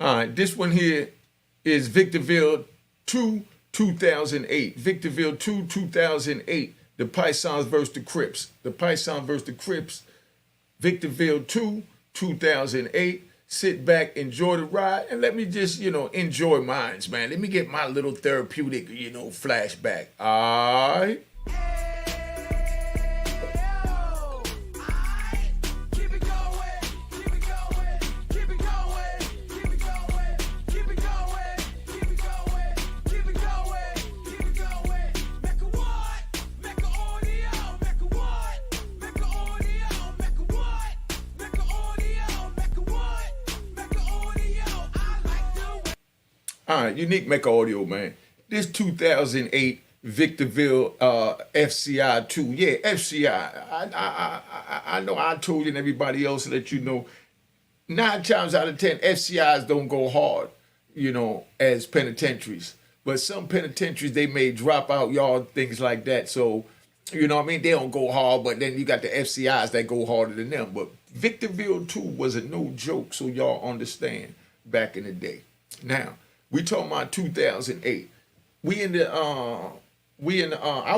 All right, this one here is Victorville 2, 2008. Victorville 2, 2008. The Pisons versus the Crips. The Pisons versus the Crips. Victorville 2, 2008. Sit back, enjoy the ride, and let me just, enjoy mines, man. Let me get my little therapeutic, flashback. All right. All right, Unique Mecca audio, man. This 2008 Victorville FCI 2. Yeah, FCI. I know I told you and everybody else that 9 times out of 10, FCIs don't go hard, as penitentiaries. But some penitentiaries, they may drop out yard, things like that. So, They don't go hard, but then you got the FCIs that go harder than them. But Victorville 2 was a no joke, so y'all understand back in the day. Now, we talking about 2008. I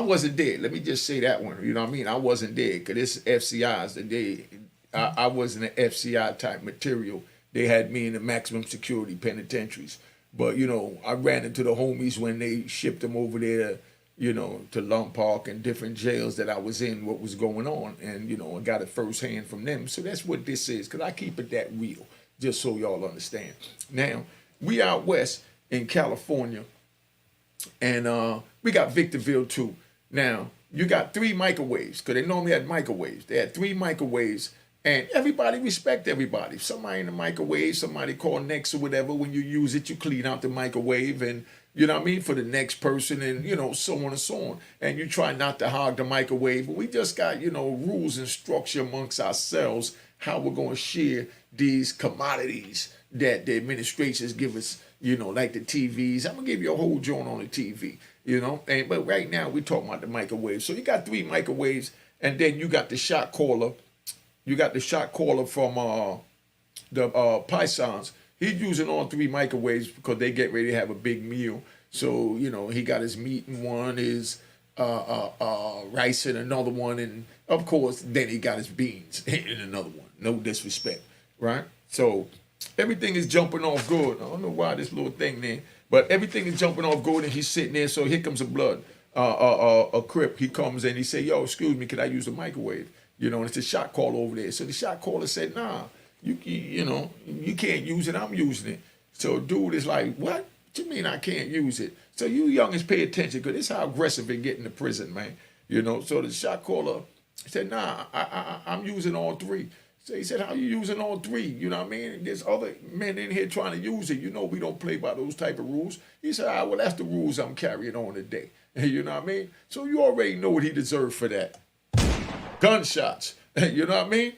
wasn't there. Let me just say that one. You know what I mean? I wasn't there because this FCIs, I wasn't an FCI type material. They had me in the maximum security penitentiaries. But, I ran into the homies when they shipped them over there, to Lump Park and different jails that I was in, what was going on. And, I got it firsthand from them. So that's what this is, because I keep it that real, just so y'all understand. Now, we out west in California, and we got Victorville 2. Now, you got 3 microwaves, because they normally had microwaves. They had 3 microwaves, and everybody respect everybody. If somebody in the microwave, somebody call next or whatever, when you use it, you clean out the microwave, and for the next person, and, so on and so on. And you try not to hog the microwave, but we just got, rules and structure amongst ourselves, how we're going to share these commodities that the administrations give us, like the TVs. I'm going to give you a whole joint on the TV, but right now we're talking about the microwave. So you got 3 microwaves, and then you got the shot caller. You got the shot caller from the Pisons. He's using all 3 microwaves because they get ready to have a big meal. So, he got his meat in one, his rice in another one, and of course, then he got his beans in another one. No disrespect, right? So everything is jumping off good. I don't know why this little thing there, but everything is jumping off good, and he's sitting there. So here comes a blood, a Crip. He comes in. He say, "Yo, excuse me, can I use the microwave?" And it's a shot caller over there. So the shot caller said, "Nah, you can't use it. I'm using it." So dude is like, "What? What you mean I can't use it?" So you youngins pay attention, because this is how aggressive it get in the prison, man. So the shot caller said, "Nah, I'm using all 3." So he said, "How you using all 3? You know what I mean? There's other men in here trying to use it. We don't play by those type of rules." He said, well, that's the rules I'm carrying on today. You know what I mean? So you already know what he deserved for that. Gunshots. You know what I mean?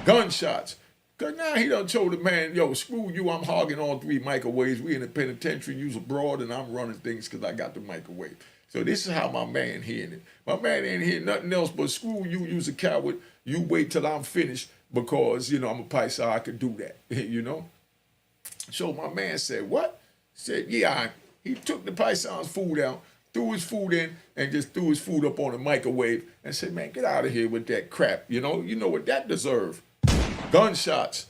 Gunshots. Because now he done told the man, "Yo, screw you, I'm hogging all 3 microwaves. We in the penitentiary, use abroad, and I'm running things because I got the microwave." So this is how my man hearing it. My man ain't hearing nothing else but, "Screw you, you's a coward. You wait till I'm finished because, I'm a Paisa, I could do that." So my man said, "What?" Said, "Yeah." He took the Paisan's food out, threw his food in, and just threw his food up on the microwave and said, "Man, get out of here with that crap. You know what that deserve? Gunshots.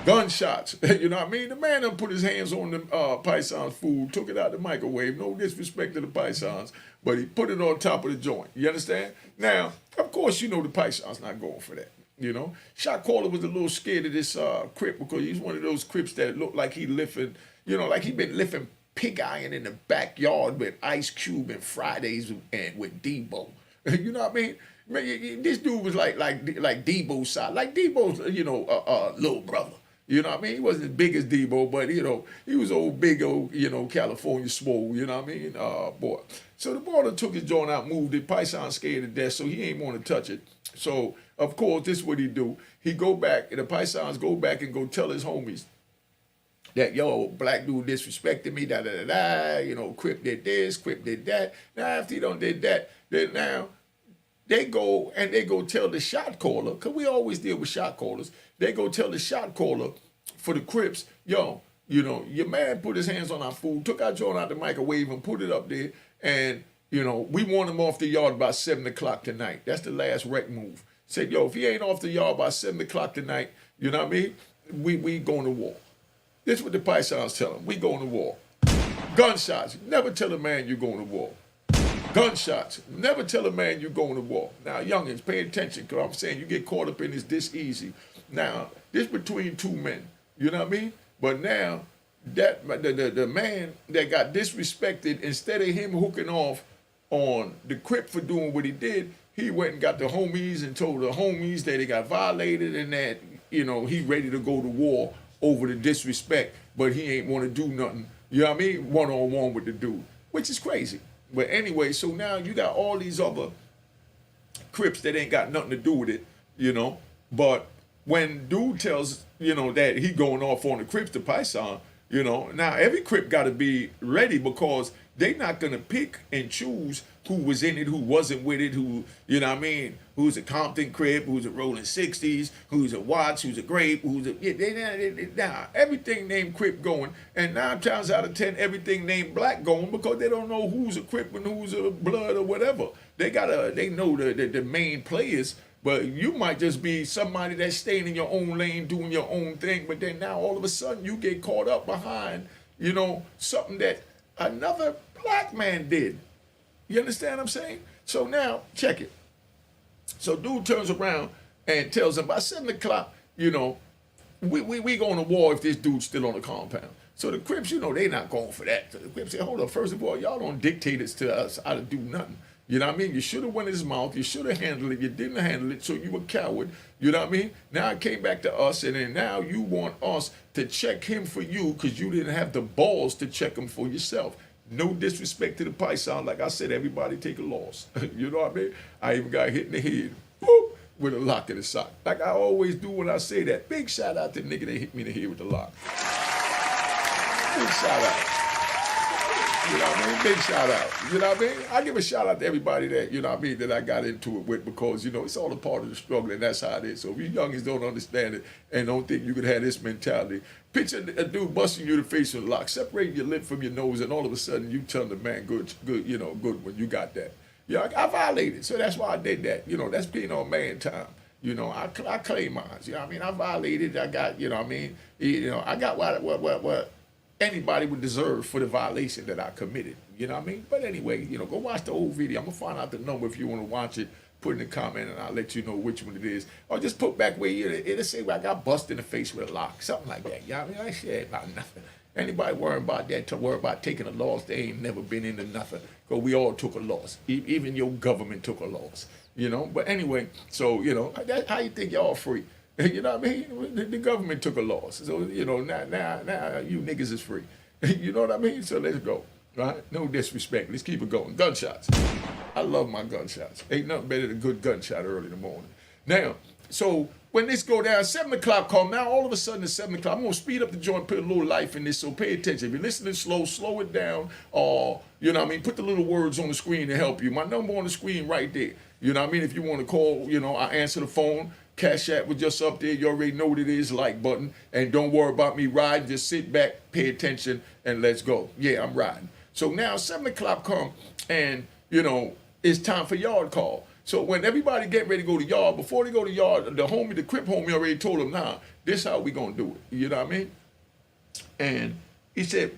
Gunshots." You know what I mean? The man done put his hands on the Paisan's food, took it out the microwave. No disrespect to the Paisans, but he put it on top of the joint. You understand? Now, of course, the Paisan's not going for that. Shot caller was a little scared of this Crip, because he's one of those Crips that look like he lifting, like he been lifting pig iron in the backyard with Ice Cube and Fridays and with Debo. You know what I mean? Man, this dude was like Debo's side, like Debo's, little brother. You know what I mean? He wasn't as big as Debo, but, he was old, big old, California swole, you know what I mean? Boy. So the boy took his joint out, moved it. Python scared to death, so he ain't want to touch it. So, of course, this is what he do. He go back, and the Pythons go back and go tell his homies that, "Yo, black dude disrespected me, da-da-da-da, Crip did this, Crip did that." Now, after he done did that, then now, they go tell the shot caller, because we always deal with shot callers. They go tell the shot caller for the Crips, "Yo, You know, your man put his hands on our food, took our joint out the microwave and put it up there. And, you know, we want him off the yard by 7 o'clock tonight. That's the last rec move. Said, yo, if he ain't off the yard by 7 o'clock tonight, you know what I mean? We going to war. This is what the Pisons tell him. We going to war. Gunshots. Never tell a man you're going to war. Gunshots. Never tell a man you're going to war. Now, youngins, pay attention, because I'm saying you get caught up in this easy. Now, this between two men. You know what I mean? But now, that the man that got disrespected, instead of him hooking off on the Crip for doing what he did, he went and got the homies and told the homies that they got violated and that, you know, he ready to go to war over the disrespect, but he ain't want to do nothing, you know what I mean, one-on-one with the dude, which is crazy. But anyway, so now you got all these other Crips that ain't got nothing to do with it, you know, but when dude tells, you know, that he going off on the Crips, the Python, you know, now every Crip got to be ready, because they not going to pick and choose who was in it, who wasn't with it, who, you know what I mean, who's a Compton Crip, who's a Rolling 60s, who's a Watts, who's a Grape, who's a, now everything named Crip going, and 9 times out of 10, everything named Black going, because they don't know who's a Crip and who's a Blood or whatever. They know the main players, but you might just be somebody that's staying in your own lane, doing your own thing, but then now all of a sudden you get caught up behind, you know, something that another black man did. You understand what I'm saying? So now, check it. So dude turns around and tells him by 7 o'clock, you know, we going to war if this dude's still on the compound. So the Crips, you know, they not going for that. So the Crips say, hold up, first of all, y'all don't dictate it to us how to do nothing. You know what I mean? You should have went in his mouth. You should have handled it. You didn't handle it, so you were a coward. You know what I mean? Now it came back to us, and then now you want us to check him for you because you didn't have the balls to check him for yourself. No disrespect to the Python. Like I said, everybody take a loss. You know what I mean? I even got hit in the head whoop, with a lock in the sock. Like I always do when I say that. Big shout out to the nigga that hit me in the head with the lock. Big shout out. You know what I mean? Big shout out. You know what I mean? I give a shout out to everybody that, you know what I mean, that I got into it with, because, you know, it's all a part of the struggle, and that's how it is. So if you youngins don't understand it and don't think you could have this mentality, picture a dude busting you in the face with a lock, separating your lip from your nose, and all of a sudden you tell the man, good, you know, good when you got that. Yeah, I violated, so that's why I did that. You know, that's being on man time. You know, I claim mine. You know what I mean? I violated, I got, you know what I mean? You know, I got what anybody would deserve for the violation that I committed. You know what I mean? But anyway, you know, go watch the whole video. I'm going to find out the number if you want to watch it. Put in the comment and I'll let you know which one it is. Or just put back where it'll say where I got busted in the face with a lock. Something like that. You know what I mean? I said about nothing. Anybody worrying about that, to worry about taking a loss, they ain't never been into nothing. Because we all took a loss. Even your government took a loss. You know? But anyway, so, you know, that's how you think y'all free. You know what I mean? The government took a loss. So, you know, now you niggas is free. You know what I mean? So let's go. Right? No disrespect. Let's keep it going. Gunshots. I love my gunshots. Ain't nothing better than a good gunshot early in the morning. Now, so when this go down, 7 o'clock come. Now all of a sudden at 7 o'clock, I'm going to speed up the joint, put a little life in this, so pay attention. If you're listening slow, slow it down. Or, you know what I mean, put the little words on the screen to help you. My number on the screen right there. You know what I mean? If you want to call, you know, I answer the phone. Cash App was just up there. You already know what it is, like button. And don't worry about me riding. Just sit back, pay attention, and let's go. Yeah, I'm riding. So now 7 o'clock come, and, you know, it's time for yard call. So when everybody get ready to go to yard, before they go to yard, the Crip homie already told them, nah, this how we going to do it. You know what I mean? And he said,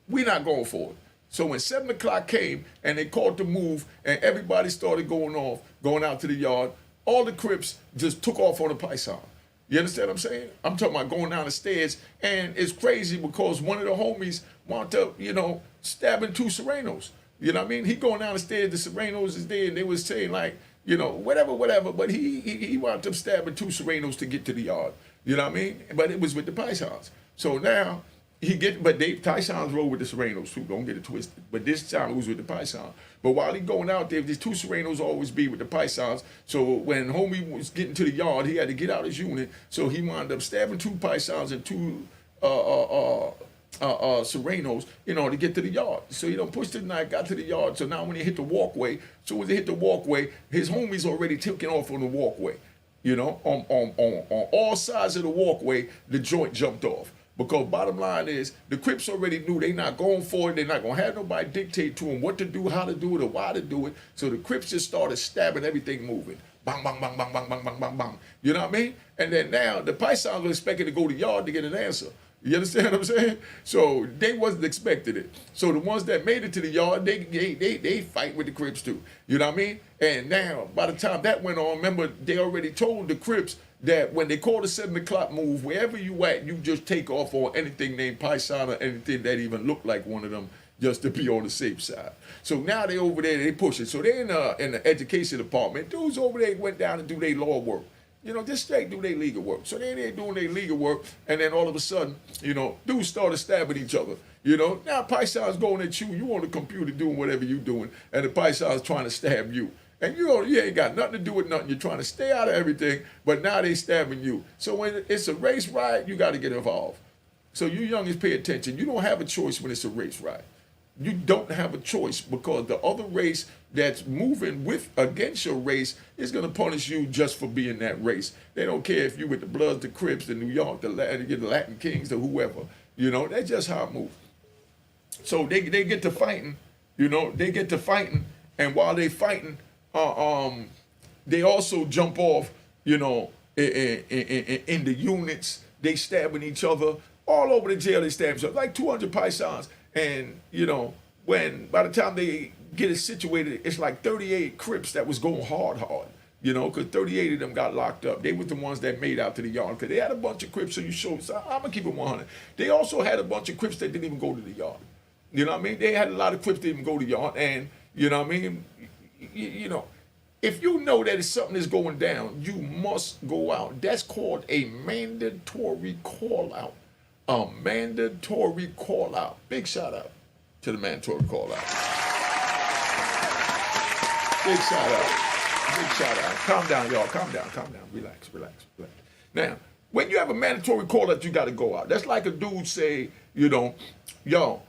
we not going for it. So when 7 o'clock came, and they called the move, and everybody started going out to the yard, all the Crips just took off on the Python. You understand what I'm saying? I'm talking about going down the stairs, and it's crazy because one of the homies wound up, you know, stabbing 2 Serenos. You know what I mean? He going down the stairs, the Serenos is there, and they was saying like, you know, whatever, but he wound up stabbing 2 Serenos to get to the yard. You know what I mean? But it was with the Pythons. So now, Tyson's roll with the Serenos too, don't get it twisted. But this time it was with the Python. But while he going out there, these 2 Serenos always be with the Pythons. So when homie was getting to the yard, he had to get out his unit. So he wound up stabbing 2 Pythons and 2 Serenos, you know, to get to the yard. So he done pushed the knife, got to the yard. So now when he hit the walkway, so when he hit the walkway, his homies already taking off on the walkway. You know, on all sides of the walkway, the joint jumped off. Because bottom line is, the Crips already knew they not going for it. They're not going to have nobody dictate to them what to do, how to do it, or why to do it. So the Crips just started stabbing everything moving. Bang, bang, bang, bang, bang, bang, bang, bang, bang. You know what I mean? And then now the Pisons were expecting to go to yard to get an answer. You understand what I'm saying? So they wasn't expecting it. So the ones that made it to the yard, they fight with the Crips too. You know what I mean? And now, by the time that went on, remember, they already told the Crips that when they call the 7 o'clock move, wherever you at, you just take off on anything named Pison or anything that even looked like one of them, just to be on the safe side. So now they over there, they push it. So they in the education department. Dudes over there went down and do their law work. You know, just straight do their legal work. So they doing their legal work, and then all of a sudden, you know, dudes started stabbing each other. You know, now Pison's going at you on the computer doing whatever you doing, and the Pison's trying to stab you. And you ain't got nothing to do with nothing. You're trying to stay out of everything, but now they stabbing you. So when it's a race riot, you got to get involved. So you youngins pay attention. You don't have a choice when it's a race riot. You don't have a choice, because the other race that's moving against your race is going to punish you just for being that race. They don't care if you with the Bloods, the Crips, the New York, the Latin Kings, or whoever. You know, that's just how it moves. So they get to fighting. You know, they get to fighting, and while they fighting, they also jump off. You know, in the units, they stabbing each other all over the jail. They stab each other, like 200 Pisons. And, you know, by the time they get it situated, it's like 38 Crips that was going hard, you know, because 38 of them got locked up. They were the ones that made out to the yard, because they had a bunch of Crips, so I'm going to keep it 100. They also had a bunch of Crips that didn't even go to the yard. You know what I mean? They had a lot of Crips that didn't even go to the yard, and, you know what I mean? You know, if you know that something is going down, you must go out. That's called a mandatory call-out. A mandatory call out. Big shout out to the mandatory call out. Big shout out. Big shout out. Calm down, y'all. Calm down. Relax. Now, when you have a mandatory call out, you got to go out. That's like a dude say, you know, yo,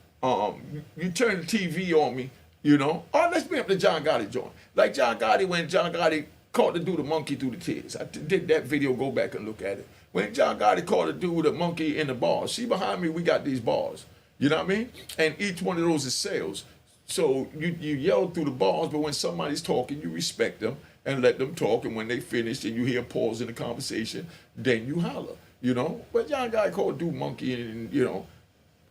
you turn the TV on me, you know. Oh, let's bring up the John Gotti joint. Like John Gotti, when John Gotti caught the dude a monkey through the tears. I did that video. Go back and look at it. When John Gotti caught a dude a monkey in the bars. See, behind me, we got these bars. You know what I mean? And each one of those is sales. So you yell through the bars, but when somebody's talking, you respect them and let them talk. And when they finish and you hear a pause in the conversation, then you holler. You know? But John Gotti called a dude monkey, and, you know,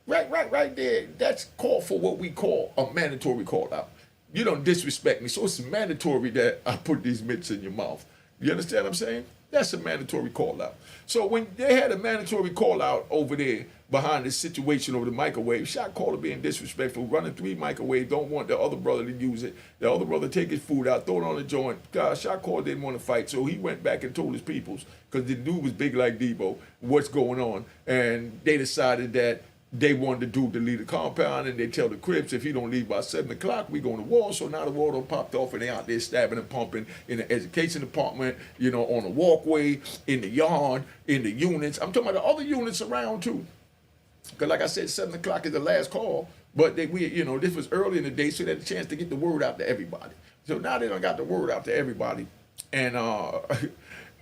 right there, that's called for what we call a mandatory call out. You don't disrespect me, so it's mandatory that I put these mitts in your mouth. You understand what I'm saying? That's a mandatory call out. So when they had a mandatory call out over there behind this situation over the microwave, shot caller being disrespectful, running 3 microwaves, don't want the other brother to use it. The other brother take his food out, throw it on the joint. God, shot caller didn't want to fight, so he went back and told his peoples, because the dude was big like Debo, what's going on. And they decided that they wanted the dude to leave the compound, and they tell the Crips, if he don't leave by 7 o'clock, we going to war. So now the war done popped off, and they out there stabbing and pumping in the education department, you know, on the walkway, in the yard, in the units. I'm talking about the other units around too. Because like I said, 7 o'clock is the last call, but you know, this was early in the day, so they had a chance to get the word out to everybody. So now they done got the word out to everybody, and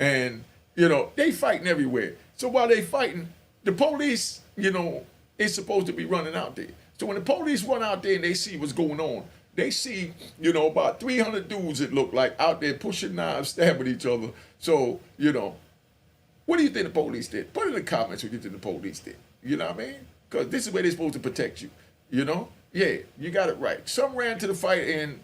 and you know, they fighting everywhere. So while they fighting, the police, you know, is supposed to be running out there. So when the police run out there and they see what's going on, they see, you know, about 300 dudes, it looked like, out there pushing knives, stabbing each other. So, you know, what do you think the police did? Put in the comments what you think the police did. You know what I mean? Because this is where they're supposed to protect you. You know? Yeah, you got it right. Some ran to the fight, and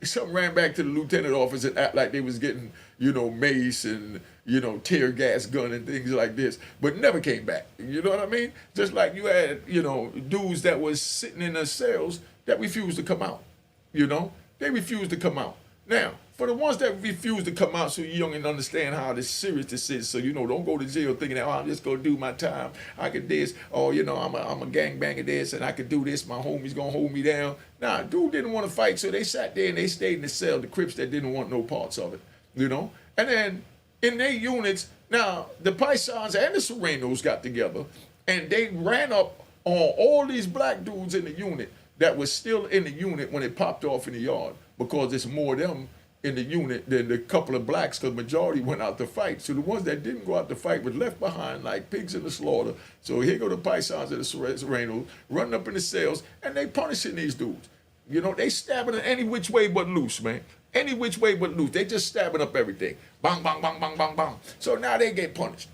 some ran back to the lieutenant office and act like they was getting, you know, mace and, you know, tear gas gun and things like this, but never came back. You know what I mean? Just like you had, you know, dudes that was sitting in their cells that refused to come out. You know? They refused to come out. Now, for the ones that refuse to come out, so you don't even understand how serious this is, so, you know, don't go to jail thinking that, oh, I'm just going to do my time. I could this, oh, you know, I'm a gangbanger this, and I could do this. My homie's going to hold me down. Nah, dude didn't want to fight, so they sat there and they stayed in the cell, the Crips that didn't want no parts of it, you know? And then in their units, now, the Pisons and the Serenos got together, and they ran up on all these black dudes in the unit that was still in the unit when it popped off in the yard, because there's more of them in the unit than the couple of blacks, because majority went out to fight. So the ones that didn't go out to fight was left behind like pigs in the slaughter. So here go the Paisans and the Serenos running up in the cells, and they punishing these dudes. You know, they stabbing it any which way but loose, man. Any which way but loose. They just stabbing up everything. Bang, bang, bang, bang, bang, bang. So now they get punished.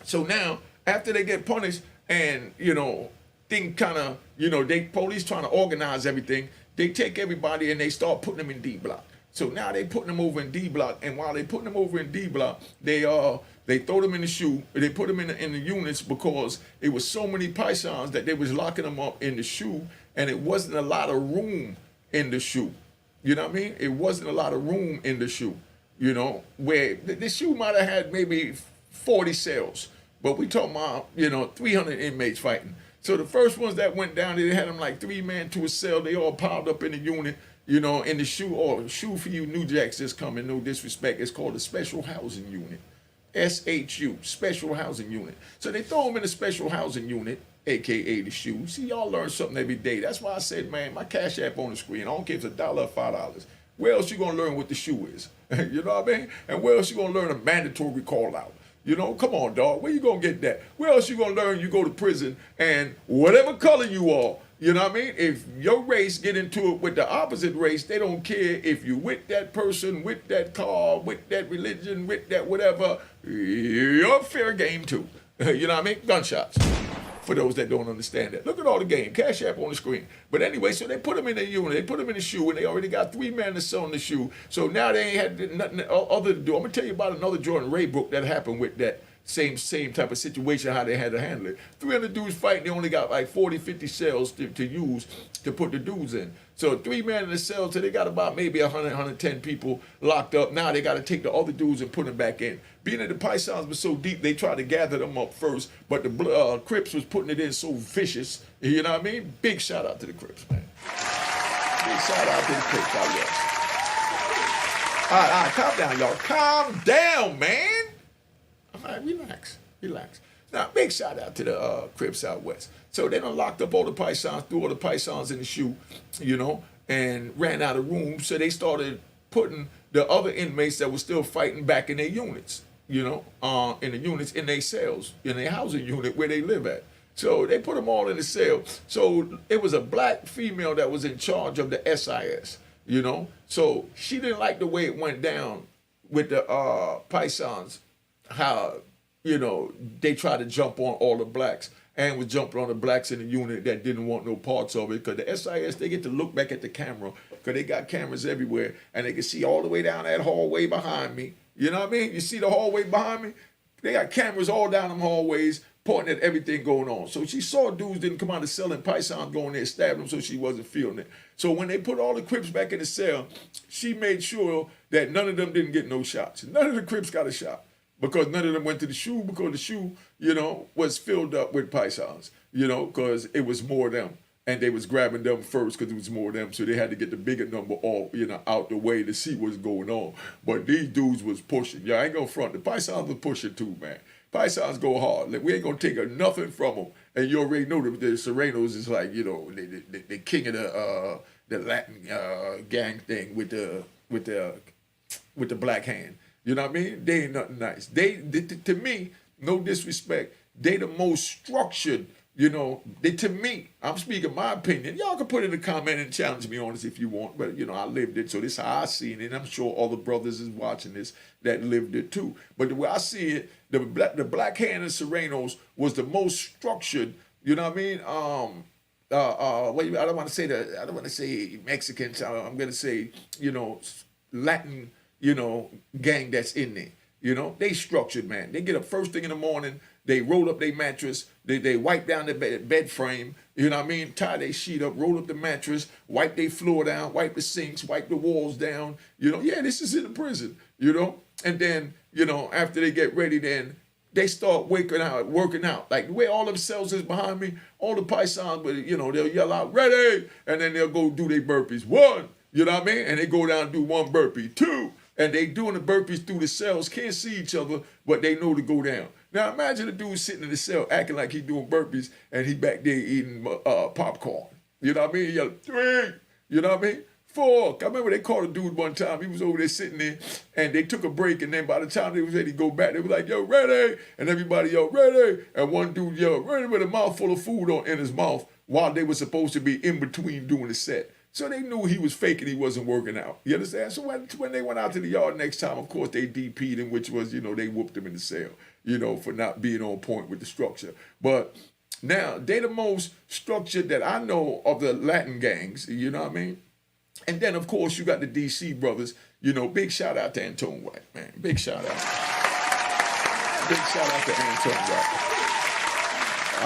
So now, after they get punished, and, you know, thing kind of, you know, they police trying to organize everything, they take everybody and they start putting them in D block. So now they putting them over in D block, and while they putting them over in D block, they throw them in the shoe. They put them in the units because it was so many Paisans that they was locking them up in the shoe, and it wasn't a lot of room in the shoe. You know what I mean? It wasn't a lot of room in the shoe. You know, where the shoe might have had maybe 40 cells, but we talking about, you know, 300 inmates fighting. So the first ones that went down, they had them like 3 men to a cell. They all piled up in the unit, you know, in the shoe. Or shoe for you New Jacks just coming, no disrespect. It's called the Special Housing Unit. SHU, Special Housing Unit. So they throw them in the Special Housing Unit, AKA the shoe. See, y'all learn something every day. That's why I said, man, my Cash App on the screen. I don't care if it's $1 or $5. Where else you gonna learn what the shoe is? You know what I mean? And where else you gonna learn a mandatory call out? You know, come on, dog. Where you gonna get that? Where else you gonna learn? You go to prison, and whatever color you are, you know what I mean? If your race get into it with the opposite race, they don't care if you with that person, with that car, with that religion, with that whatever. You're fair game too. You know what I mean? Gunshots. For those that don't understand that. Look at all the game. Cash App on the screen. But anyway, so they put them in the unit. They put them in the shoe, and they already got 3 men to sell in the shoe. So now they ain't had nothing other to do. I'm going to tell you about another Jordan Ray book that happened with that same type of situation, how they had to handle it. 300 dudes fighting. They only got like 40, 50 cells to use to put the dudes in. So 3 men in the cell, so they got about maybe 100, 110 people locked up. Now they got to take the other dudes and put them back in. Being that the Paisans were so deep, they tried to gather them up first, but the Crips was putting it in so vicious. You know what I mean? Big shout out to the Crips, man. Big shout out to the Crips out west. All right, calm down, y'all. Calm down, man. All right, relax. Now, big shout out to the Crips out west. So they done locked up all the Paisans, threw all the Paisans in the shoe, you know, and ran out of room. So they started putting the other inmates that were still fighting back in their units, you know, in the units, in their cells, in their housing unit where they live at. So they put them all in the cell. So it was a black female that was in charge of the SIS, you know. So she didn't like the way it went down with the Paisans, how, you know, they tried to jump on all the blacks and was jumping on the blacks in the unit that didn't want no parts of it. Because the SIS, they get to look back at the camera because they got cameras everywhere, and they can see all the way down that hallway behind me. You know what I mean? You see the hallway behind me? They got cameras all down them hallways pointing at everything going on. So she saw dudes didn't come out of cell and Paisans going there, stabbing them, so she wasn't feeling it. So when they put all the Crips back in the cell, she made sure that none of them didn't get no shots. None of the Crips got a shot. Because none of them went to the shoe, because the shoe, you know, was filled up with Paisans, you know, because it was more of them. And they was grabbing them first because it was more of them. So they had to get the bigger number all, you know, out the way to see what's going on. But these dudes was pushing. Yeah, I ain't gonna front. The Paisans was pushing too, man. Paisans go hard. Like, we ain't gonna take nothing from them. And you already know the Serenos is like, you know, the king of the Latin gang thing with the black hand. You know what I mean? They ain't nothing nice. They to me, no disrespect, they the most structured, you know, to me, I'm speaking my opinion. Y'all can put in a comment and challenge me on this if you want, but, you know, I lived it, so this is how I seen it, and I'm sure all the brothers is watching this that lived it too. But the way I see it, the black hand of Serenos was the most structured, you know what I mean? I don't want to say Mexicans, I'm going to say, you know, Latin, you know, gang that's in there. You know, they structured, man. They get up first thing in the morning, they roll up their mattress, they wipe down the bed frame, you know what I mean? Tie their sheet up, roll up the mattress, wipe their floor down, wipe the sinks, wipe the walls down. You know, yeah, this is in the prison, you know? And then, you know, after they get ready, then they start working out. Like the way all them cells is behind me, all the Paisans, you know, they'll yell out, ready, and then they'll go do their burpees. 1, you know what I mean? And they go down and do 1 burpee. 2, and they doing the burpees through the cells, can't see each other, but they know to go down. Now imagine a dude sitting in the cell acting like he doing burpees and he back there eating popcorn. You know what I mean? He yell, 3, you know what I mean? Fuck. I remember they called a dude one time. He was over there sitting there, and they took a break, and then by the time they was ready to go back, they were like, yo, ready? And everybody yelled, ready? And one dude yelled, ready, with a mouthful of food in his mouth while they were supposed to be in between doing the set. So they knew he was faking, he wasn't working out. You understand? So when they went out to the yard next time, of course, they DP'd him, which was, they whooped him in the cell, for not being on point with the structure. But now, they the most structured that I know of the Latin gangs, you know what I mean? And then, of course, you got the DC brothers. Big shout out to Antone White, man. Big shout out. Big shout out to Antone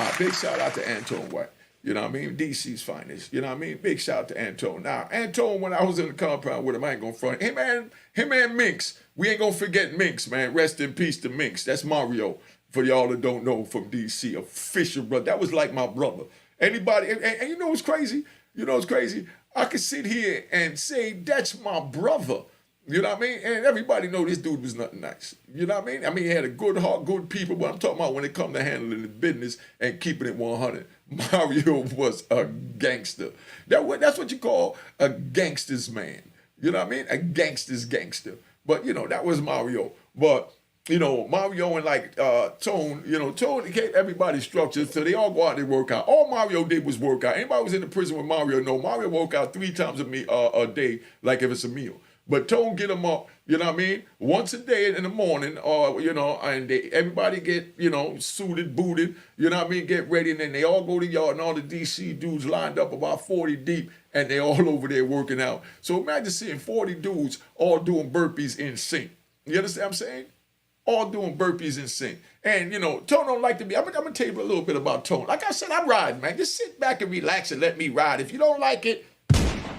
White. Big shout out to Antone White. You know what I mean? DC's finest. You know what I mean? Big shout out to Antone. Now, Antone, when I was in the compound with him, I ain't gonna front. Him and Minx. We ain't gonna forget Minx, man. Rest in peace to Minx. That's Mario. For y'all that don't know, from DC, official brother. That was like my brother. Anybody, and you know what's crazy? I could sit here and say, that's my brother. You know what I mean? And everybody know this dude was nothing nice. You know what I mean? He had a good heart, good people, but I'm talking about when it come to handling the business and keeping it 100. Mario was a gangster. That's what you call a gangster's man. You know what I mean? A gangster's gangster. But, that was Mario. But, Mario and Tone, Tone gave everybody structure, so they all go out and work out. All Mario did was work out. Anybody was in the prison with Mario, no, Mario work out 3 times a day, like if it's a meal. But Tone get them up, you know what I mean, once a day in the morning, and everybody get, suited, booted, you know what I mean, get ready, and then they all go to the yard, and all the DC dudes lined up about 40 deep, and they all over there working out. So imagine seeing 40 dudes all doing burpees in sync. You understand what I'm saying? All doing burpees in sync. And, Tone don't like to be, I'm going to tell you a little bit about Tone. Like I said, I'm riding, man. Just sit back and relax and let me ride. If you don't like it,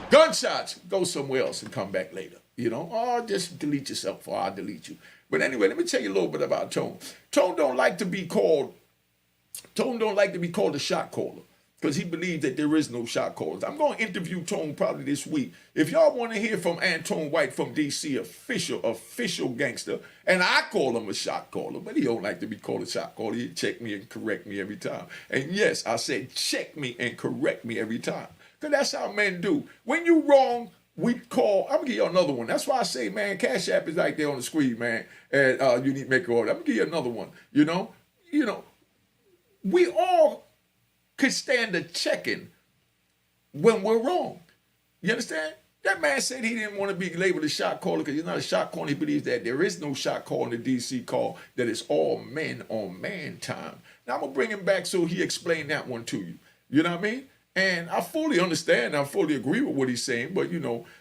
gunshots, go somewhere else and come back later. Or just delete yourself or I'll delete you. But anyway, let me tell you a little bit about Tone. Tone don't like to be called a shot caller, because he believes that there is no shot callers. I'm going to interview Tone probably this week. If y'all want to hear from Antone White from DC, official gangster, and I call him a shot caller, but he don't like to be called a shot caller. He check me and correct me every time. And yes, I said check me and correct me every time, because that's how men do. When you wrong, we call. I'm going to give you another one. That's why I say, man, Cash App is right there on the screen, man, at Unique Mecca. I'm going to give you another one. We all could stand a checking when we're wrong. You understand? That man said he didn't want to be labeled a shot caller because he's not a shot caller. He believes that there is no shot call in the DC call, that it's all men on man time. Now, I'm going to bring him back so he explained that one to you. You know what I mean? And I fully understand, I fully agree with what he's saying, but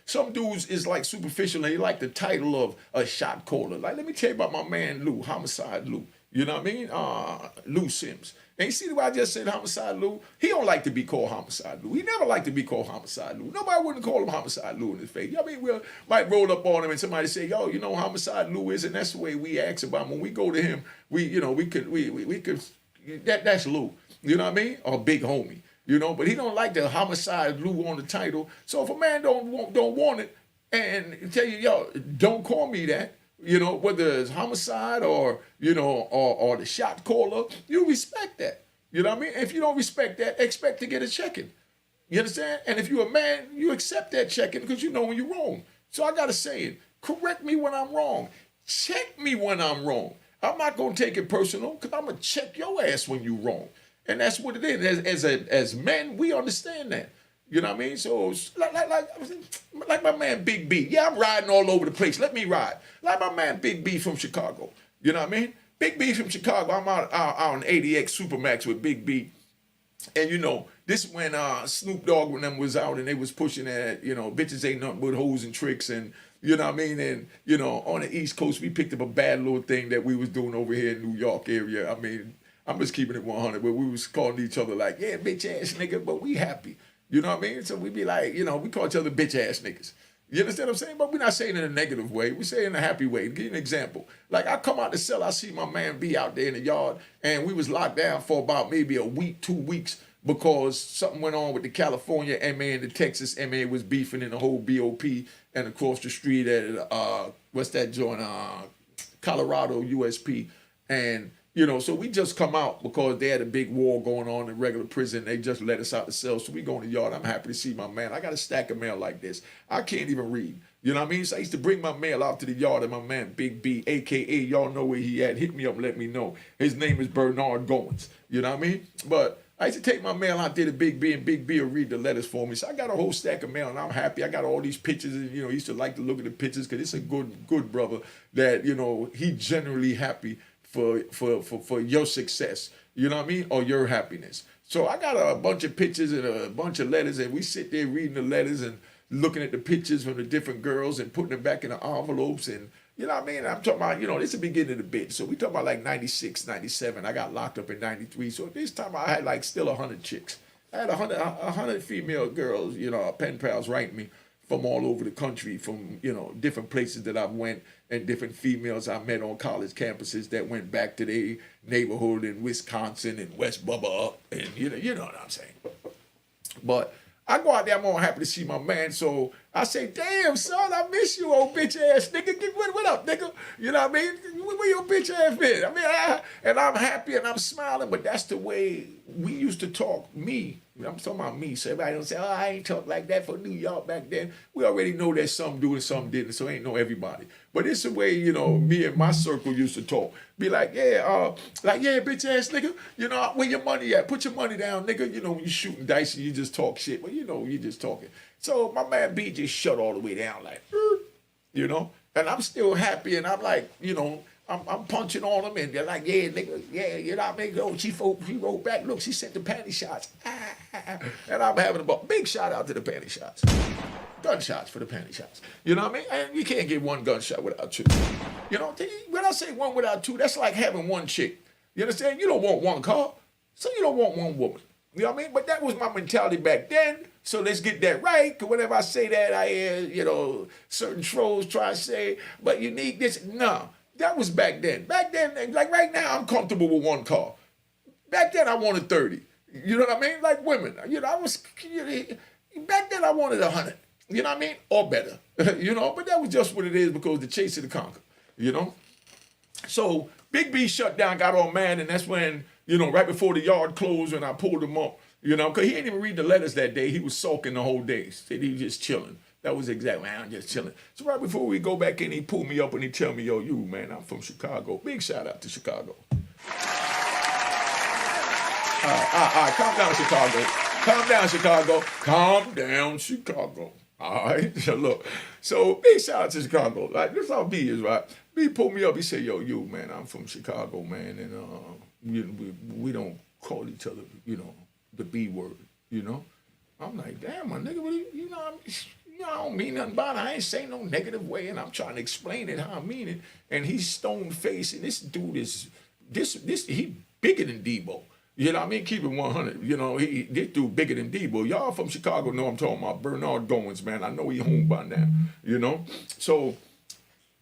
some dudes is like superficial and they like the title of a shot caller. Like, let me tell you about my man Lou, Homicide Lou. You know what I mean? Lou Sims. And you see the way I just said Homicide Lou? He don't like to be called Homicide Lou. He never liked to be called Homicide Lou. Nobody wouldn't call him Homicide Lou in his face. I mean, we might roll up on him and somebody say, yo, Homicide Lou is, and that's the way we ask about him. When we go to him, that's Lou. You know what I mean? Or Big Homie. But he don't like the Homicide Lou on the title. So if a man don't want it and tell you, yo, don't call me that, whether it's homicide or the shot caller, you respect that. You know what I mean? If you don't respect that, expect to get a checking. You understand? And if you're a man, you accept that checking because you know when you're wrong. So I got to say it. Correct me when I'm wrong. Check me when I'm wrong. I'm not going to take it personal because I'm going to check your ass when you're wrong. And that's what it is. As men, we understand that. You know what I mean? So like my man Big B. Yeah, I'm riding all over the place. Let me ride. Like my man Big B from Chicago. You know what I mean? Big B from Chicago. I'm out on 80X Supermax with Big B. And this when Snoop Dogg when them was out and they was pushing that, bitches ain't nothing but hoes and tricks, and you know what I mean? And on the East Coast we picked up a bad little thing that we was doing over here in New York area. I mean, I'm just keeping it 100, but we was calling each other like, yeah, bitch ass nigga, but we happy. You know what I mean? So we be like, we call each other bitch ass niggas. You understand what I'm saying? But we're not saying it in a negative way. We say it in a happy way. To give you an example. Like I come out the cell, I see my man B out there in the yard, and we was locked down for about maybe a week, 2 weeks, because something went on with the California MA and the Texas MA was beefing in the whole BOP, and across the street at, what's that joint, Colorado USP. And You know, so we just come out because they had a big war going on in regular prison. They just let us out the cell. So we go in the yard. I'm happy to see my man. I got a stack of mail like this. I can't even read. You know what I mean? So I used to bring my mail out to the yard, and my man, Big B, a.k.a. y'all know where he at. Hit me up and let me know. His name is Bernard Goins. You know what I mean? But I used to take my mail out there to Big B, and Big B will read the letters for me. So I got a whole stack of mail, and I'm happy. I got all these pictures, and, you know, he used to like to look at the pictures because it's a good brother that, you know, he generally happy for your success, you know what I mean, or your happiness. So I got a bunch of pictures and a bunch of letters, and we sit there reading the letters and looking at the pictures from the different girls and putting them back in the envelopes. And you know what I mean, I'm talking about, you know, this is the beginning of the bit. So we talking about like 96, 97. I got locked up in 93. So at this time I had like still 100 chicks. I had 100 female girls, you know, pen pals writing me from all over the country, from, you know, different places that I went, and different females I met on college campuses that went back to their neighborhood in Wisconsin and West Bubba, and you know what I'm saying. But I go out there, I'm all happy to see my man, so I say, damn, son, I miss you, old bitch ass nigga. What up, nigga? You know what I mean? Where your bitch ass been? I mean, and I'm happy and I'm smiling, but that's the way we used to talk. Me, I'm talking about me, so everybody don't say, oh, I ain't talk like that for New York back then. We already know that some do and some didn't, so ain't know everybody. But it's the way, you know, me and my circle used to talk. Be like, yeah, bitch ass nigga, you know, where your money at? Put your money down, nigga. You know, when you shooting dice and you just talk shit, well, you know, you just talking. So my man B just shut all the way down, like, you know, and I'm still happy, and I'm like, you know, I'm punching on them, and they're like, yeah, nigga, yeah, you know what I mean? Oh, she wrote back, look, she sent the panty shots, and I'm having a big shout out to the panty shots. Gunshots for the panty shots. You know what I mean? And you can't get one gunshot without two. You know, when I say one without two, that's like having one chick. You understand? You don't want one car, so you don't want one woman. You know what I mean? But that was my mentality back then. So let's get that right. Because whenever I say that, I hear, you know, certain trolls try to say, but Unique this. No, that was back then. Back then, like right now, I'm comfortable with one car. Back then, I wanted 30. You know what I mean? Like women. You know, back then, I wanted 100. You know what I mean? Or better. You know, but that was just what it is, because the chase of the conquer. You know? So Big B shut down, got all mad, and that's when, you know, right before the yard closed, and I pulled him up. You know, because he didn't even read the letters that day. He was sulking the whole day. Said he was just chilling. That was exactly, man, I'm just chilling. So right before we go back in, he pulled me up and he tell me, yo, you, man, I'm from Chicago. Big shout out to Chicago. All right, calm down, Chicago. Calm down, Chicago. Calm down, Chicago. All right, so look. So big shout out to Chicago. Like, this how B is, right? B pulled me up. He said, yo, you, man, I'm from Chicago, man, and we don't call each other, you know, the B word, you know? I'm like, damn, my nigga, what you know, I don't mean nothing about it. I ain't saying no negative way, and I'm trying to explain it how I mean it. And he's stone-faced, and this dude is, he bigger than Debo. You know what I mean? Keep it 100. You know, this dude bigger than Debo. Y'all from Chicago know I'm talking about Bernard Goins, man. I know he home by now, you know? So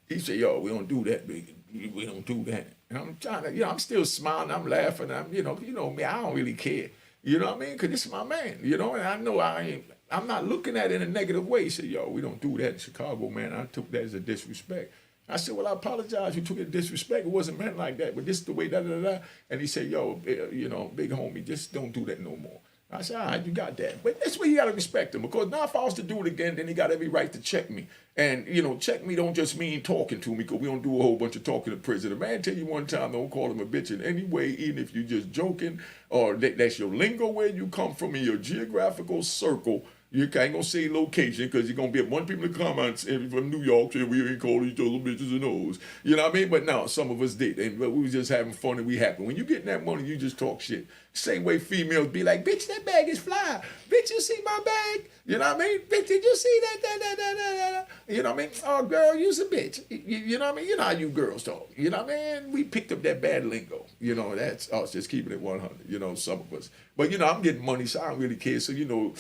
he said, yo, we don't do that, big. We don't do that. And I'm trying to, you know, I'm still smiling, I'm laughing, I'm, you know me, I don't really care. You know what I mean? Because this is my man, you know, and I know I'm not looking at it in a negative way. He said, yo, we don't do that in Chicago, man. I took that as a disrespect. I said, well, I apologize. You took it as disrespect. It wasn't meant like that, but this is the way, da-da-da-da. And he said, yo, you know, big homie, just don't do that no more. I said, all right, you got that. But that's where you got to respect him, because now if I was to do it again, then he got every right to check me. And, you know, check me don't just mean talking to me, because we don't do a whole bunch of talking in prison. A man tell you one time, don't call him a bitch in any way, even if you're just joking, or that's your lingo where you come from in your geographical circle. You ain't gonna say location, because you're gonna be a bunch of people in the comments from New York saying we ain't calling each other bitches and hoes. You know what I mean? But no, some of us did, and we was just having fun and we happy. When you getting that money, you just talk shit. Same way females be like, bitch, that bag is fly. Bitch, you see my bag? You know what I mean? Bitch, did you see that? You know what I mean? Oh, girl, you's a bitch. You know what I mean? You know how you girls talk. You know what I mean? We picked up that bad lingo. You know, that's us just keeping it 100. You know, some of us. But, you know, I'm getting money, so I don't really care. So, you know,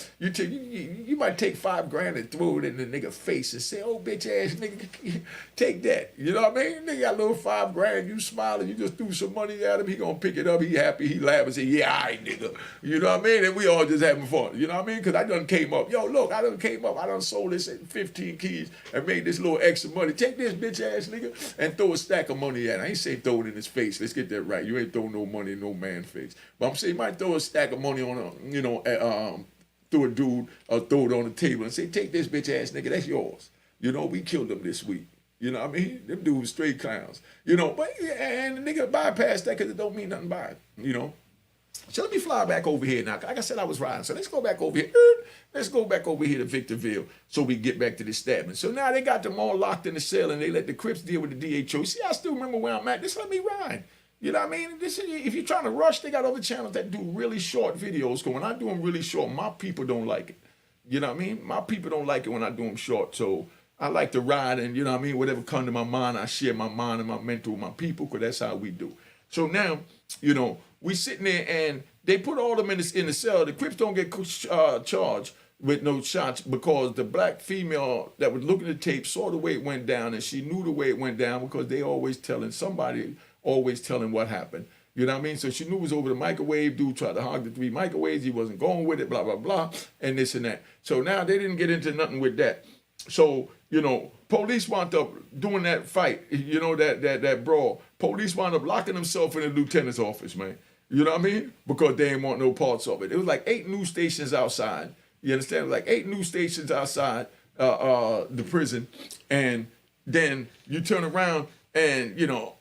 you might take $5 and throw it in the nigga face and say, "Oh, bitch ass nigga, take that." You know what I mean? Nigga got a little $5, you smile and you just threw some money at him. He gonna pick it up. He happy. He laugh and say, "Yeah, all right, nigga." You know what I mean? And we all just having fun. You know what I mean? Because I done came up. Yo, look, I done came up. I done sold this at 15 keys and made this little extra money. Take this bitch ass nigga and throw a stack of money at him. I ain't say throw it in his face. Let's get that right. You ain't throw no money in no man's face. But I'm saying you might throw a stack of money on a, through a dude or throw it on the table and say, "Take this bitch ass nigga, that's yours." You know, we killed them this week. You know what I mean? Them dudes straight clowns. You know, but and the nigga bypass that because it don't mean nothing by it. You know. So let me fly back over here now. Like I said, I was riding. So let's go back over here. Let's go back over here to Victorville so we get back to the stabbing. So now they got them all locked in the cell and they let the Crips deal with the DHO. See, I still remember where I'm at. Just let me ride. You know what I mean? If you're trying to rush, they got other channels that do really short videos. Because when I do them really short, my people don't like it. You know what I mean? My people don't like it when I do them short. So I like to ride and, you know what I mean, whatever comes to my mind, I share my mind and my mental with my people because that's how we do. So now, you know, we sitting there and they put all them in the cell. The Crips don't get charged with no shots because the black female that was looking at the tape saw the way it went down and she knew the way it went down because they always telling what happened. You know what I mean? So she knew it was over the microwave. Dude tried to hog the 3 microwaves. He wasn't going with it, blah, blah, blah, and this and that. So now they didn't get into nothing with that. So, you know, police wound up doing that fight, you know, that brawl. Police wound up locking themselves in the lieutenant's office, man. You know what I mean? Because they didn't want no parts of it. It was like 8 news stations outside. You understand? It was like 8 news stations outside the prison. And then you turn around and, you know,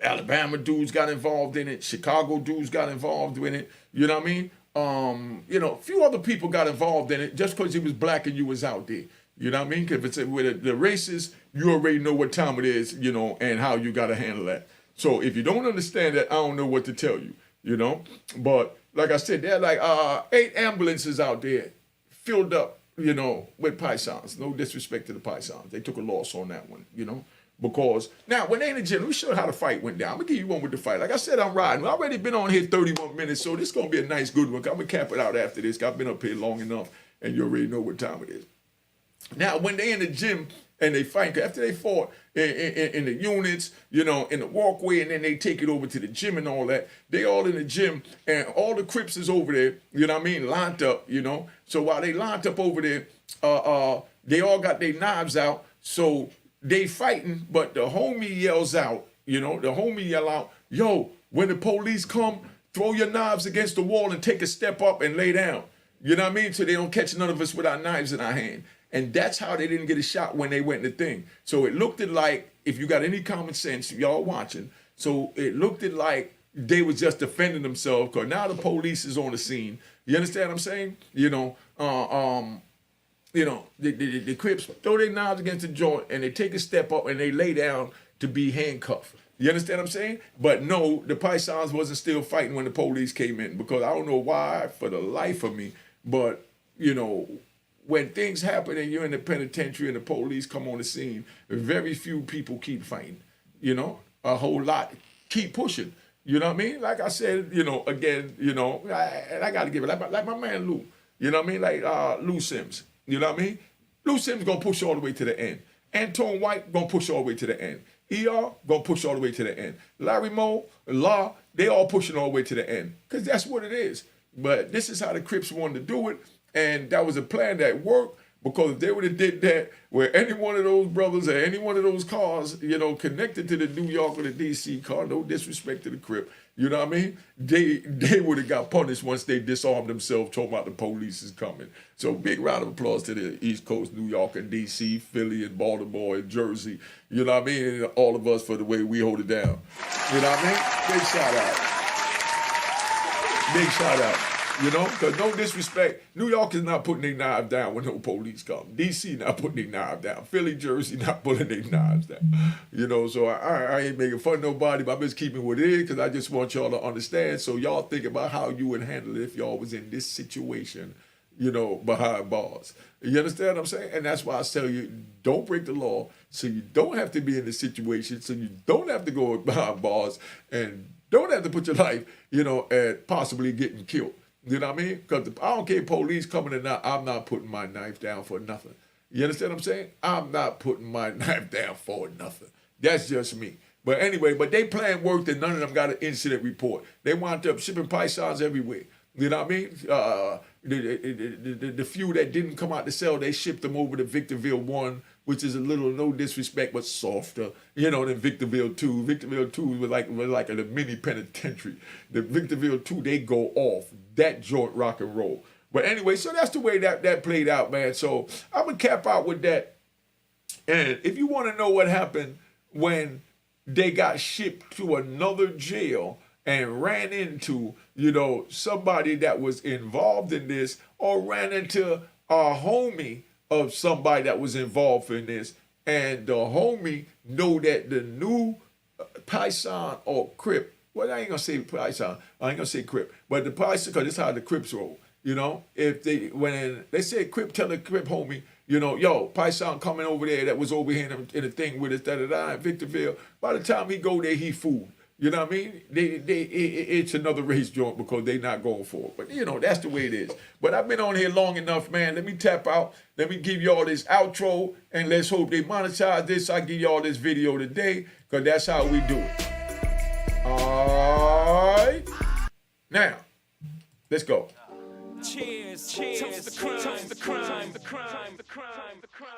Alabama dudes got involved in it. Chicago dudes got involved in it. You know what I mean? You know, a few other people got involved in it just because you was black and you was out there. You know what I mean? Because if it's with the races, you already know what time it is, you know, and how you got to handle that. So if you don't understand that, I don't know what to tell you, you know. But like I said, there are like 8 ambulances out there filled up, you know, with Pisons. No disrespect to the Pisons. They took a loss on that one, you know. Because now when they in the gym, let me show you how the fight went down. I'm gonna give you one with the fight. Like I said, I'm riding. I've already been on here 31 minutes, so this is gonna be a nice good one. I'm gonna cap it out after this. I've been up here long enough, and you already know what time it is. Now, when they in the gym and they fight, after they fought in the units, you know, in the walkway, and then they take it over to the gym and all that, they all in the gym, and all the Crips is over there, you know what I mean, lined up, you know. So while they lined up over there, they all got their knives out, so they fighting, but the homie yells out, you know, the homie yell out, "Yo, when the police come, throw your knives against the wall and take a step up and lay down." You know what I mean? So they don't catch none of us with our knives in our hand. And that's how they didn't get a shot when they went in the thing. So it looked like, if you got any common sense, y'all watching, so it looked like they was just defending themselves because now the police is on the scene. You understand what I'm saying? You know, the Crips throw their knives against the joint and they take a step up and they lay down to be handcuffed. You understand what I'm saying? But no, the Pisons wasn't still fighting when the police came in because I don't know why, for the life of me, but, you know, when things happen and you're in the penitentiary and the police come on the scene, very few people keep fighting. You know, a whole lot keep pushing. You know what I mean? Like I said, you know, again, you know, and I got to give it, like my man Lou. You know what I mean? Like Lou Sims. You know what I mean? Lou Sims going to push all the way to the end. Antoine White going to push all the way to the end. ER going to push all the way to the end. Larry Moe, Law, they all pushing all the way to the end. Because that's what it is. But this is how the Crips wanted to do it. And that was a plan that worked, because if they would have did that where any one of those brothers or any one of those cars, you know, connected to the New York or the DC car, no disrespect to the Crip, you know what I mean? They would have got punished once they disarmed themselves, talking about the police is coming. So big round of applause to the East Coast, New York and DC, Philly and Baltimore and Jersey, you know what I mean? And all of us for the way we hold it down. You know what I mean? Big shout out. Big shout out. You know, because no disrespect, New York is not putting their knives down when no police come. DC not putting their knives down. Philly, Jersey not putting their knives down. You know, so I ain't making fun of nobody, but I'm just keeping what it is because I just want y'all to understand. So y'all think about how you would handle it if y'all was in this situation, you know, behind bars. You understand what I'm saying? And that's why I tell you, don't break the law so you don't have to be in this situation, so you don't have to go behind bars and don't have to put your life, you know, at possibly getting killed. You know what I mean? Because I don't care if police coming or not, I'm not putting my knife down for nothing. You understand what I'm saying? I'm not putting my knife down for nothing. That's just me. But anyway, but they plan work that none of them got an incident report. They wound up shipping pythons everywhere. You know what I mean? The few that didn't come out to sell, they shipped them over to Victorville 1, which is a little, no disrespect, but softer, you know, than Victorville 2. Victorville 2 was like a mini penitentiary. The Victorville 2, they go off. That joint rock and roll. But anyway, so that's the way that played out, man. So I'm going to cap out with that. And if you want to know what happened when they got shipped to another jail and ran into, you know, somebody that was involved in this, or ran into a homie of somebody that was involved in this, and the homie know that the new Python or Crip, well, I ain't gonna say Python, I ain't gonna say Crip, but the Python, because this is how the Crips roll, you know? If when they said Crip, tell the Crip homie, you know, yo, Python coming over there that was over here in the thing with us, da-da-da, in Victorville, by the time he go there, he fooled. You know what I mean? It's another race joint because they not going for it. But, you know, that's the way it is. But I've been on here long enough, man. Let me tap out. Let me give y'all this outro, and let's hope they monetize this. I give y'all this video today because that's how we do it. All right. Now, let's go. Cheers, cheers, toast the crime, toast the crime, the crime, the crime, the crime.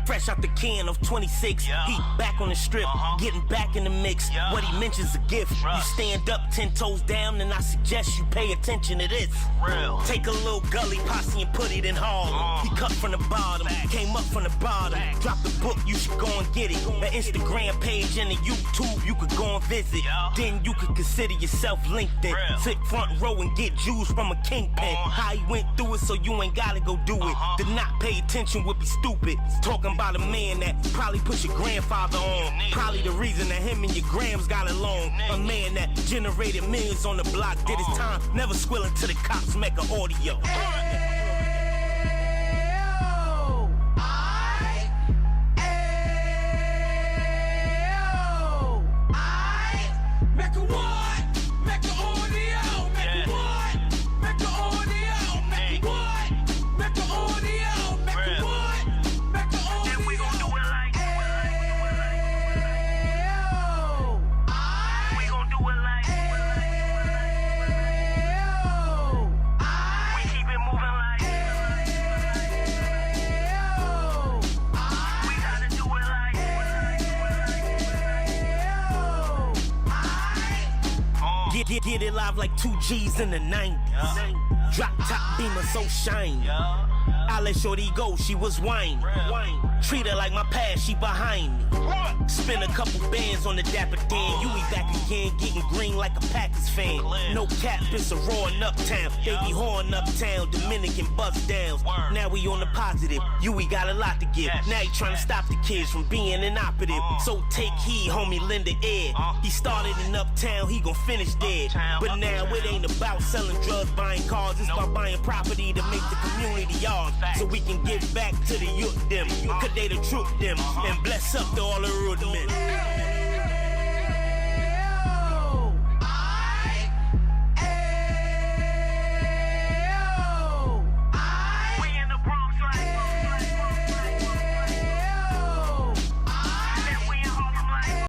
Fresh out the can of 26, yeah. Heat back on the strip, getting back in the mix. Yeah. What he mentions a gift. You stand up 10 toes down, and I suggest you pay attention to this. Real. Take a little gully posse and put it in Harlem. He cut from the bottom, came up from the bottom. Drop the book, you should go and get it. The Instagram page and the YouTube, you could go and visit. Yeah. Then you could consider yourself LinkedIn. Real. Sit front row and get Jews from a kingpin. How he went through it, so you ain't gotta go do it. To not pay attention would be stupid. Talking about a man that probably put your grandfather on. Probably the reason that him and your grams got along. A man that generated millions on the block, did his time, never squilling to the cops, Mecca audio. Get it live like 2 G's in the 90s. Drop top beamer so shiny. I let shorty go, she was whining. Treat her like my past, she behind me. Spin a couple bands on the Dapper Dan. You be back again, getting green like a Packers fan. No cap, it's a roaring uptown. They be whoring uptown, Dominican bust downs. Now we on the positive, we got a lot to give. Now he trying to stop the kids from being inoperative. So take heed, homie, lend an ear. He started in uptown, he gon' finish there. But now it ain't about selling drugs, buying cars. It's about buying property to make the community ours. So we can give back to the youth them. Cause they the truth them. And bless up to all the road men.